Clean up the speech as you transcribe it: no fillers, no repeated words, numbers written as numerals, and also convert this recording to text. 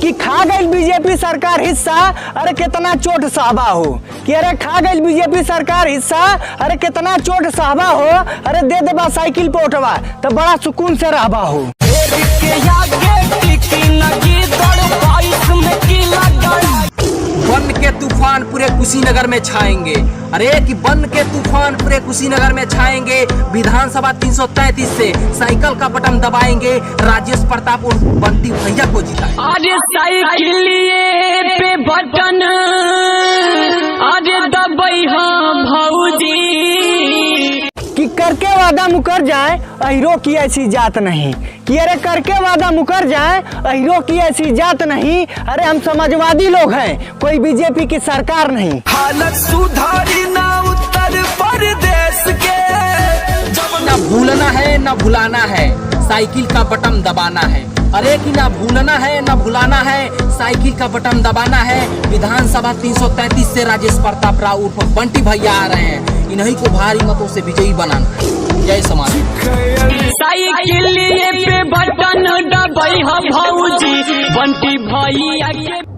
कि खा गई बीजेपी सरकार हिस्सा, अरे कितना चोट सहबा हो। कि अरे खा गई बीजेपी सरकार हिस्सा, अरे कितना चोट सहबा हो। अरे दे देबा साइकिल पे उठवा तो बड़ा सुकून से रहबा हो। बन के तूफान पूरे कुशीनगर में छाएंगे। अरे कि बन के तूफान पूरे कुशीनगर में छाएंगे। विधानसभा 333 से साइकिल का बटन दबाएंगे। राजेश प्रताप और बंटी भैया को जिताएंगे। अरे साइकिल पे बटन अरे दबाई भौजी। कि करके वादा मुकर जाए अहिरो की ऐसी जात नहीं। कि अरे करके वादा मुकर जाए अहिरो की ऐसी जात नहीं। अरे हम समाजवादी लोग हैं, कोई बीजेपी की सरकार नहीं। हालत सुधारी ना उत्तर प्रदेश के। ना भूलना है ना भुलाना है, साइकिल का बटन दबाना है। अरे कि ना भूलना है ना भुलाना है, साइकिल का बटन दबाना है। विधानसभा 333 से राजेश प्रताप राव उर्फ बंटी भैया आ रहे हैं। इन्हीं को भारी मतों से विजयी बनाना है। जय समाज। साइकिल पे बटन दबाई भौजी बंटी भैया के।